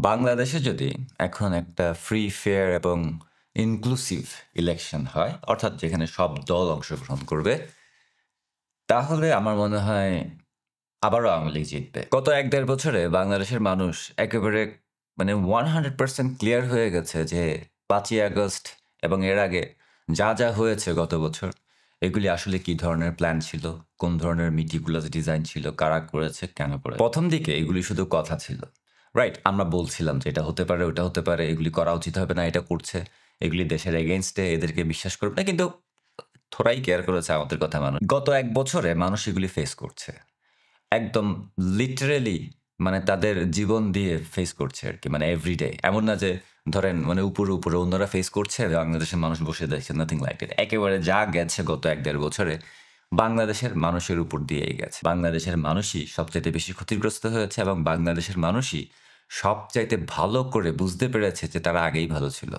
বাংলাদেশে যদি এখন একটা ফ্রি, ফেয়ার এবং ইনক্লুসিভ ইলেকশন হয়, অর্থাৎ যেখানে সব দল অংশগ্রহণ করবে, তাহলে আমার মনে হয় আবারও আওয়ামী লীগ জিতবে। গত ১-১.৫ বছরে বাংলাদেশের মানুষ একেবারে মানে 100% ক্লিয়ার হয়ে গেছে যে ৫ই আগস্ট এবং এর আগে যা হয়েছে গত বছর, এগুলি আসলে কি ধরনের প্ল্যান ছিল, কোন ধরনের meticulous ডিজাইন ছিল, কারা করেছে, কেন করেছে। ১ম দিকে এগুলি শুধু কথা ছিল। রাইট? আমরা বলছিলাম যে এটা হতে পারে, ওটা হতে পারে, এগুলি করা উচিত হবে না, এটা করছে। এগুলি দেশের এগেইনস্ট এ, এদেরকে বিশ্বাস করবে না। কিন্তু থোড়াই কেয়ার করেছে আমাদের কথা মানুষ। গত ১ বছরে মানুষ এগুলি ফেস করছে। একদম লিটারেলি মানে তাদের জীবন দিয়ে ফেস করছে আরকি। মানে এভরিডে। এমন না যে ধরেন মানে উপরে অন্যরা ফেস করছে, বাংলাদেশের মানুষ বসে দেখছে, নাথিং লাইক দ্যাট। একেবারে যা গেছে গত ১-১.৫ বছরে বাংলাদেশের মানুষের উপর দিয়েই গেছে। বাংলাদেশের মানুষই সবচাইতে বেশি ক্ষতিগ্রস্ত হয়েছে এবং বাংলাদেশের মানুষই সবচাইতে ভালো করে বুঝতে পেরেছে যে তারা আগেই ভালো ছিল।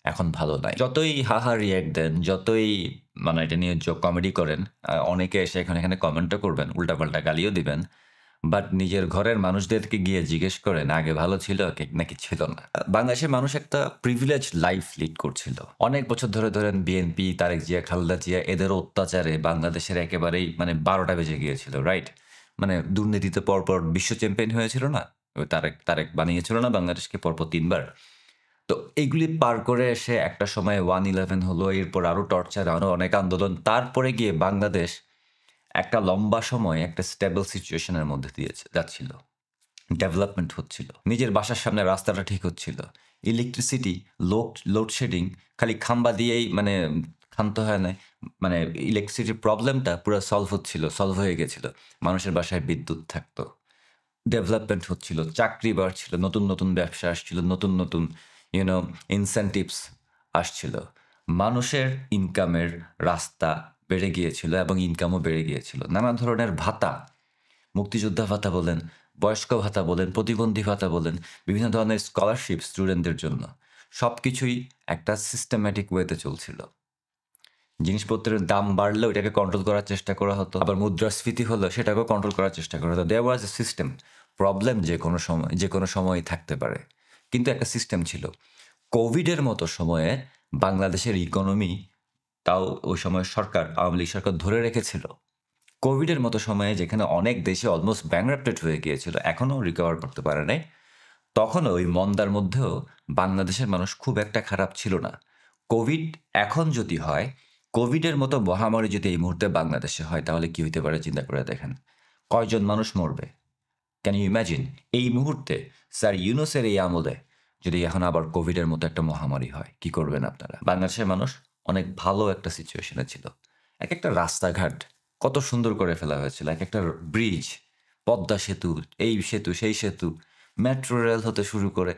এখন ভালো নাই। যতই হাহা রিঅ্যাক্ট দেন, যতই মানে এটা নিয়ে কমেডি করেন, অনেকে এসে এখানে কমেন্টও করবেন, উল্টাপাল্টা গালিও দিবেন। বাট নিজের ঘরের মানুষদেরকে গিয়ে জিজ্ঞেস করেন আগে ভালো ছিল নাকি ছিল না। বাংলাদেশের মানুষ একটা প্রিভিলেজ লাইফ লিড করছিল। অনেক বছর ধরে ধরেন বিএনপি, তারেক জিয়া, খালেদা জিয়া এদের অত্যাচারে বাংলাদেশের একেবারেই মানে ১২টা বেজে গিয়েছিল, রাইট? মানে দুর্নীতিতে পরপর বিশ্ব চ্যাম্পিয়ন হয়েছিল না? ওই তারেক বানিয়েছিল না বাংলাদেশকে পরপর ৩ বার? তো এইগুলি পার করে এসে একটা সময় 1-11 হলো, এরপর আরো টর্চার, আরো অনেক আন্দোলন। তারপরে গিয়ে বাংলাদেশ একটা লম্বা সময় একটা স্টেবল সিচুয়েশন এর মধ্যে দিয়ে যাচ্ছিল। ডেভেলপমেন্ট হচ্ছিল। নিজের বাসার সামনে রাস্তাটা ঠিক হচ্ছিল। ইলেকট্রিসিটি, লোডশেডিং খালি খাম্বা দিয়েই মানে ক্ষান্ত হয় নাই। মানে ইলেকট্রিসিটির প্রবলেমটা পুরা সলভ হয়ে গেছিল। মানুষের বাসায় বিদ্যুৎ থাকতো। ডেভেলপমেন্ট হচ্ছিল, চাকরি বাড়ছিল, নতুন ব্যবসা আসছিল, নতুন ইউ নো ইনসেনটিভস আসছিল। মানুষের ইনকামের রাস্তা বেড়ে গিয়েছিল এবং ইনকামও বেড়ে গিয়েছিল। নানা ধরনের ভাতা, মুক্তিযোদ্ধা ভাতা বলেন, বয়স্ক ভাতা বলেন, প্রতিবন্ধী ভাতা বলেন, বিভিন্ন ধরনের স্কলারশিপ স্টুডেন্টদের জন্য। সবকিছুই একটা সিস্টেম্যাটিক ওয়েতে চলছিল। জিনিসপত্রের দাম বাড়লেও এটাকে কন্ট্রোল করার চেষ্টা করা হতো। আবার মুদ্রাস্ফীতি হলো সেটাকেও কন্ট্রোল করার চেষ্টা করা হতো। দেয়ার ওয়াজ এ সিস্টেম। প্রবলেম যেকোনো সময়ই থাকতে পারে। কিন্তু একটা সিস্টেম ছিল। কোভিডের মতো সময়ে বাংলাদেশের ইকোনমি তাও ওই সময় আওয়ামী লীগ সরকার ধরে রেখেছিল। কোভিডের মতো সময়ে যেখানে অনেক দেশে অলমোস্ট ব্যাংকরাপ্টেড হয়ে গিয়েছিল, এখনও রিকভার করতে পারে নাই। তখনও ওই মন্দার মধ্যেও বাংলাদেশের মানুষ খুব একটা খারাপ ছিল না। কোভিড এখন যদি হয়, কোভিডের মতো মহামারী যদি এই মুহূর্তে বাংলাদেশে হয় তাহলে কি হইতে পারে চিন্তা করে দেখেন। কয়জন মানুষ মরবে? Can you imagine? এই মুহূর্তে স্যার ইউনূসের এই আমলে যদি এখন আবার কোভিডের মতো একটা মহামারী হয়, কি করবেন আপনারা? বাংলাদেশের মানুষ অনেক ভালো একটা সিচুয়েশনে ছিল। একেকটা রাস্তাঘাট কত সুন্দর করে ফেলা হয়েছিল। একেকটা ব্রিজ, পদ্মা সেতু, এই সেতু, সেই সেতু, মেট্রো রেল হতে শুরু করে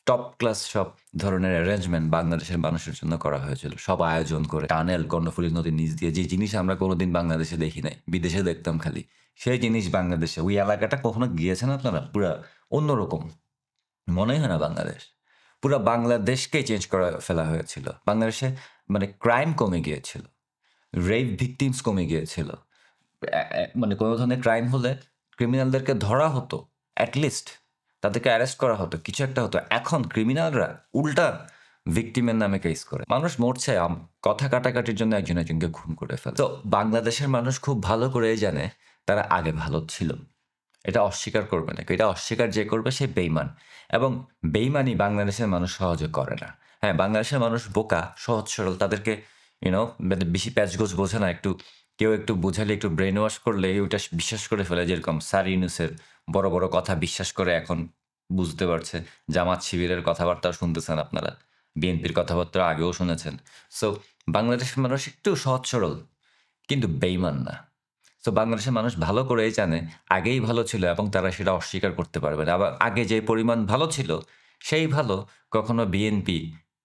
টপ ক্লাস সব ধরনের অ্যারেঞ্জমেন্ট বাংলাদেশের মানুষের জন্য করা হয়েছিল। সব আয়োজন করে টানেল কর্ণফুলী নদীর নিচ দিয়ে যে জিনিস আমরা কোনোদিন বাংলাদেশে দেখি নাই, বিদেশে দেখতাম খালি। সেই জিনিস বাংলাদেশে ওই এলাকাটা কখনো গিয়েছেন আপনারা? পুরা অন্যরকম। মনেই হয় না বাংলাদেশ। পুরা বাংলাদেশকেই চেঞ্জ করে ফেলা হয়েছিল। বাংলাদেশে মানে ক্রাইম কমে গিয়েছিল। রেপ ভিকটিমস কমে গিয়েছিল। মানে কোনো ধরনের ক্রাইম হলে ক্রিমিনালদেরকে ধরা হতো। এট লিস্ট তাদেরকে অ্যারেস্ট করা হতো। কিছু একটা হতো। এখন ক্রিমিনালরা উল্টা ভিকটিমের নামে কেস করে। মানুষ মরছে কথা কাটাকাটির জন্য একজনকে খুন করে ফেলে। তো বাংলাদেশের মানুষ খুব ভালো করেই জানে তারা আগে ভালো ছিল। এটা অস্বীকার করবে না। এটা অস্বীকার যে করবে সে বেইমান। এবং বেইমানি বাংলাদেশের মানুষ সহজে করে না। হ্যাঁ, বাংলাদেশের মানুষ বোকা, সহজ সরল। তাদেরকে মানে বেশি প্যাচগোছ বোঝে না। কেউ একটু বোঝালে, একটু ব্রেইন ওয়াশ করলে ওইটা বিশ্বাস করে ফেলে। যেরকম স্যার ইউনূসের বড় কথা বিশ্বাস করে এখন বুঝতে পারছে। জামাত শিবিরের কথাবার্তাও শুনতেছেন আপনারা। বিএনপির কথাবার্তা আগেও শুনেছেন। সো বাংলাদেশের মানুষ একটু সহজ সরল কিন্তু বেইমান না। সো বাংলাদেশের মানুষ ভালো করেই জানে আগেই ভালো ছিল এবং তারা সেটা অস্বীকার করতে পারবে না। আবার আগে যে পরিমাণ ভালো ছিল, সেই ভালো কখনো বিএনপি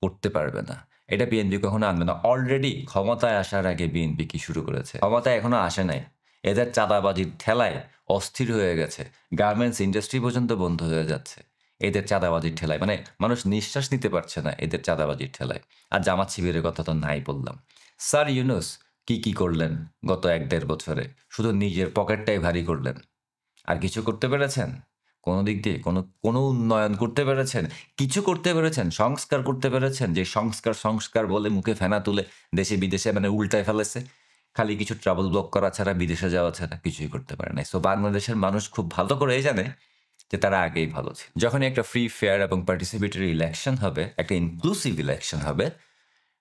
করতে পারবে না। এটা বিএনপি কখনো আনবে না। অলরেডি ক্ষমতায় আসার আগে বিএনপি কি শুরু করেছে? ক্ষমতায় এখনো আসে নাই। এদের চাঁদাবাজির ঠেলায় অস্থির হয়ে গেছে। গার্মেন্টস ইন্ডাস্ট্রি পর্যন্ত বন্ধ হয়ে যাচ্ছে এদের চাঁদাবাজির ঠেলায়। মানে মানুষ নিঃশ্বাস নিতে পারছে না এদের চাঁদাবাজির ঠেলায়। আর জামাত শিবিরের কথা তো নাই বললাম। স্যার ইউনূস কি করলেন গত ১-১.৫ বছরে? শুধু নিজের পকেটটাই ভারী করলেন। আর কিছু করতে পেরেছেন? কোনো দিক দিয়ে কোনো উন্নয়ন করতে পেরেছেন? কিছু করতে পেরেছেন? সংস্কার করতে পেরেছেন? যে সংস্কার বলে মুখে ফেনা তুলে দেশে বিদেশে মানে উল্টায় ফেলেছে। খালি কিছু ট্রাভেল ব্লক করা ছাড়া, বিদেশে যাওয়া ছাড়া কিছুই করতে পারে নাই। সো বাংলাদেশের মানুষ খুব ভালো করেই জানে যে তারা আগেই ভালো ছিল। যখনই একটা ফ্রি, ফেয়ার এবং পার্টিসিপেটরি ইলেকশন হবে, একটা ইনক্লুসিভ ইলেকশন হবে,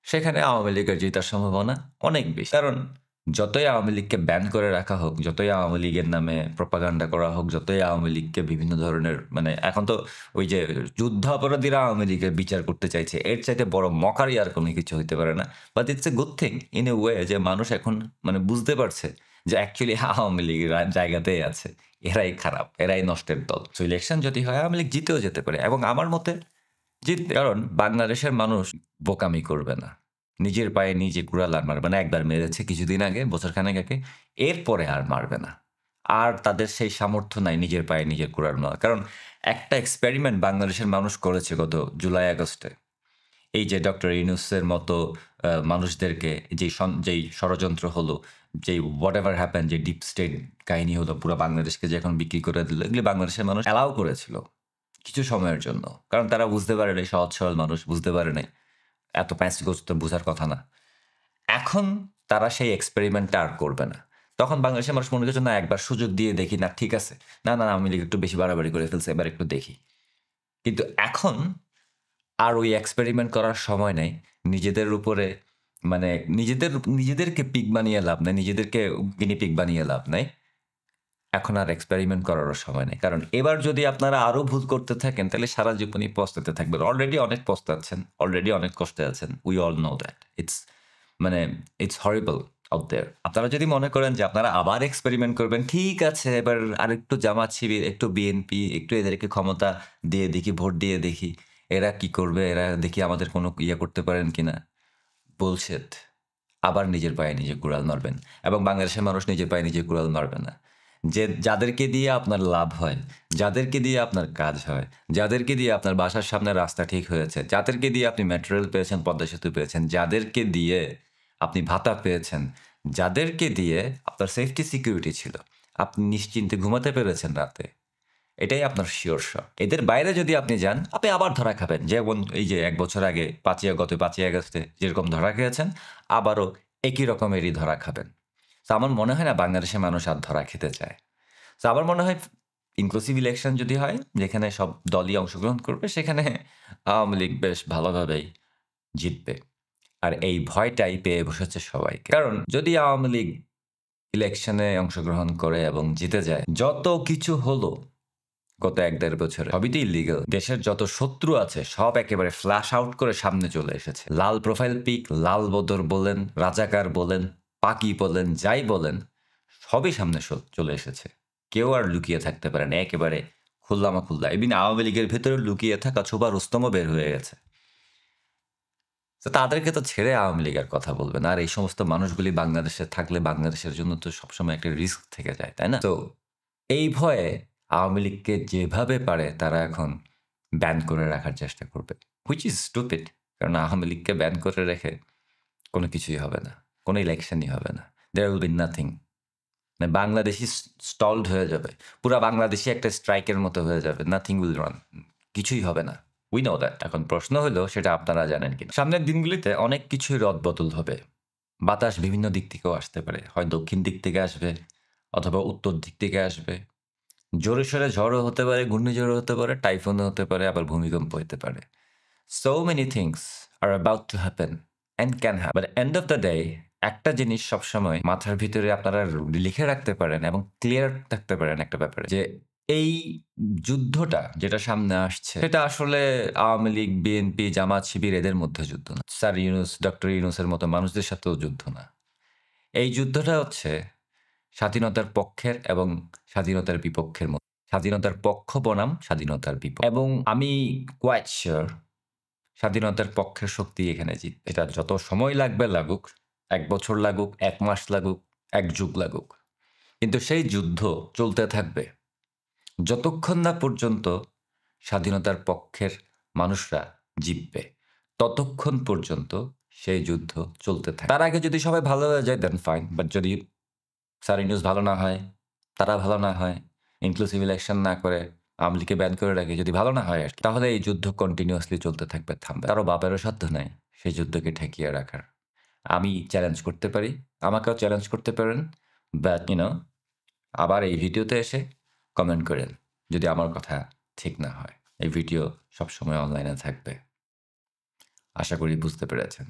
সেখানে আওয়ামী লীগের জেতার সম্ভাবনা অনেক বেশি। কারণ যতই আওয়ামী লীগকে ব্যান করে রাখা হোক, যতই আওয়ামী লীগের নামে প্রপাগান্ডা করা হোক, যতই আওয়ামী লীগকে বিভিন্ন ধরনের মানে এখন তো ওই যে যুদ্ধাপরাধীরা আওয়ামী লীগের বিচার করতে চাইছে, এর চাইতে বড় মকারি আর কোনো কিছু হইতে পারে না। But it's a good thing in a way যে মানুষ এখন মানে বুঝতে পারছে যে অ্যাকচুয়ালি আওয়ামী লীগের জায়গাতেই আছে, এরাই খারাপ, এরাই নষ্টের দল। সো ইলেকশন যদি হয় আওয়ামী লীগ জিতেও যেতে পারে এবং আমার মতে জিতবে। কারণ বাংলাদেশের মানুষ বোকামি করবে না। নিজের পায়ে নিজে কুড়াল আর মারবে না। একবার মেরেছে কিছুদিন আগে, বছরখানেক আগে। এরপরে আর মারবে না। আর তাদের সেই সামর্থ্য নাই নিজের পায়ে নিজের কুড়াল মারা। কারণ একটা এক্সপেরিমেন্ট বাংলাদেশের মানুষ করেছে গত জুলাই আগস্টে। এই যে ডক্টর ইউনূসের মতো মানুষদেরকে যেই ষড়যন্ত্র হলো, যেই হোয়াটএভার হ্যাপেন, যে ডিপ স্টেট কাহিনী হলো, পুরো বাংলাদেশকে যে এখন বিক্রি করে দিল, এগুলি বাংলাদেশের মানুষ অ্যালাউ করেছিল কিছু সময়ের জন্য। কারণ তারা বুঝতে পারে নাই, সহজ সরল মানুষ বুঝতে পারে নাই এত প্যাঁচগোস্ত বোঝার কথা না। এখন তারা সেই এক্সপেরিমেন্টটা আর করবে না। তখন বাংলাদেশের মানুষ মনে করছে না, একবার সুযোগ দিয়ে দেখি না, ঠিক আছে, না না আওয়ামী লীগ একটু বেশি বাড়াবাড়ি করে ফেলছে, এবার একটু দেখি। কিন্তু এখন আর ওই এক্সপেরিমেন্ট করার সময় নেই। নিজেদের উপরে মানে নিজেদেরকে পিগ বানিয়ে লাভ নাই, নিজেদেরকে গিনি পিগ বানিয়ে লাভ নাই। এখন আর এক্সপেরিমেন্ট করারও সময় নেই। কারণ এবার যদি আপনারা আরো ভুল করতে থাকেন তাহলে সারা জীবনই পস্তাতে থাকবেন। অলরেডি অনেক পস্তাচ্ছেন, অলরেডি অনেক কষ্টে আছেন। We all know that. It's horrible out there. আপনারা যদি মনে করেন যে আপনারা আবার এক্সপেরিমেন্ট করবেন, ঠিক আছে, এবার আরেকটু জামাত শিবির, একটু বিএনপি, একটু এদেরকে ক্ষমতা দিয়ে দেখি, ভোট দিয়ে দেখি, এরা কি করবে, এরা দেখি আমাদের কোনো ইয়ে করতে পারেন কিনা। বুলশিট। আবার নিজের পায়ে নিজে কুড়াল মারবেন এবং বাংলাদেশের মানুষ নিজের পায়ে নিজে কুড়াল মারবে না। যে যাদেরকে দিয়ে আপনার লাভ হয়, যাদেরকে দিয়ে আপনার কাজ হয়, যাদেরকে দিয়ে আপনার বাসার সামনে রাস্তা ঠিক হয়েছে, যাদেরকে দিয়ে আপনি মেট্রো রেল পেয়েছেন, পদ্মা সেতু পেয়েছেন, যাদেরকে দিয়ে আপনি ভাতা পেয়েছেন, যাদেরকে দিয়ে আপনার সেফটি সিকিউরিটি ছিল, আপনি নিশ্চিন্তে ঘুমাতে পেরেছেন রাতে, এটাই আপনার শিওর শট। এদের বাইরে যদি আপনি যান, আপনি আবার ধরা খাবেন। যেমন এই যে ১ বছর আগে গত ৫ই আগস্টে যেরকম ধরা খেয়েছেন, আবারও একই রকমেরই ধরা খাবেন। তো আমার মনে হয় না বাংলাদেশের মানুষ আর ধরা খেতে চায়। তো আমার মনে হয় ইনক্লুসিভ ইলেকশন যদি হয়, যেখানে সব দলই অংশগ্রহণ করবে, সেখানে আওয়ামী লীগ বেশ ভালোভাবেই জিতবে। আর এই ভয়টাই পেয়ে বসেছে সবাইকে। কারণ যদি আওয়ামী লীগ ইলেকশনে অংশগ্রহণ করে এবং জিতে যায়, যত কিছু হলো গত ১-১.৫ বছরে, সবই তো ইলিগাল। দেশের যত শত্রু আছে সব একেবারে ফ্ল্যাশ আউট করে সামনে চলে এসেছে। লাল প্রোফাইল পিক, লাল বদর বলেন, রাজাকার বলেন, পাকি বলেন, যাই বলেন, সবই সামনে চলে এসেছে। কেউ আর লুকিয়ে থাকতে পারে না, একেবারে খোল্লামাখুল্লা। এমনি আওয়ামী লীগের ভেতরে লুকিয়ে থাকা ছোবা রুস্তমও বের হয়ে গেছে। তো তাদেরকে তো ছেড়ে আওয়ামী লীগের কথা বলবেন। আর এই সমস্ত মানুষগুলি বাংলাদেশে থাকলে বাংলাদেশের জন্য তো সবসময় একটা রিস্ক থেকে যায়, তাই না? তো এই ভয়ে আওয়ামী লীগকে যেভাবে পারে তারা এখন ব্যান করে রাখার চেষ্টা করবে। Which is stupid. কারণ আওয়ামী লীগকে ব্যান করে রেখে কোনো কিছুই হবে না। কোনো ইলেকশনই হবে না। There will be nothing. মানে বাংলাদেশই স্টলড হয়ে যাবে। পুরা বাংলাদেশই একটা স্ট্রাইকের মতো হয়ে যাবে। Nothing will run. কিছুই হবে না। We know that. এখন প্রশ্ন হলো সেটা আপনারা জানেন কিনা। সামনের দিনগুলিতে অনেক কিছুই রদবদল হবে। বাতাস বিভিন্ন দিক থেকেও আসতে পারে। হয় দক্ষিণ দিক থেকে আসবে অথবা উত্তর দিক থেকে আসবে। জোরে সোরে ঝড়ও হতে পারে, ঘূর্ণিঝড়ও হতে পারে, টাইফুনও হতে পারে, আবার ভূমিকম্প হতে পারে। So many things are about to happen and can happen. But end of the day, একটা জিনিস সবসময় মাথার ভিতরে আপনারা লিখে রাখতে পারেন এবং ক্লিয়ার থাকতে পারেন একটা ব্যাপারে, যে এই যুদ্ধটা যেটা সামনে আসছে সেটা আসলে আওয়ামী লীগ, বিএনপি, জামাত, শিবির এদের মধ্যে যুদ্ধ না। স্যার ইউনূস, ডক্টর ইউনূসের মতো মানুষদের সাথেও যুদ্ধ না। এই যুদ্ধটা হচ্ছে স্বাধীনতার পক্ষের এবং স্বাধীনতার বিপক্ষের মধ্যে। স্বাধীনতার পক্ষ বনাম স্বাধীনতার বিপক্ষ। এবং আমি কোয়াইট শিওর স্বাধীনতার পক্ষের শক্তি এখানে জিতবে। এটা যত সময় লাগবে লাগুক, ১ বছর লাগুক, ১ মাস লাগুক, ১ যুগ লাগুক, কিন্তু সেই যুদ্ধ চলতে থাকবে যতক্ষণ না পর্যন্ত স্বাধীনতার পক্ষের মানুষরা জিতবে, ততক্ষণ পর্যন্ত সেই যুদ্ধ চলতে থাকে। তার আগে যদি সবাই ভালো হয়ে যায় দেন ফাইন। বাট যদি স্যার ইউনূস ভালো না হয়, তারা ভালো না হয়, ইনক্লুসিভ ইলেকশন না করে, আওয়ামী লীগকে ব্যান করে রাখি যদি ভালো না হয় আরকি, তাহলে এই যুদ্ধ কন্টিনিউয়াসলি চলতে থাকবে, থামবে। কারো বাপেরও সাধ্য নাই সেই যুদ্ধকে ঠেকিয়ে রাখার। আমি চ্যালেঞ্জ করতে পারি। আমাকেও চ্যালেঞ্জ করতে পারেন। বাট আবার এই ভিডিওতে এসে কমেন্ট করেন যদি আমার কথা ঠিক না হয়। এই ভিডিও সবসময় অনলাইনে থাকবে। আশা করি বুঝতে পেরেছেন।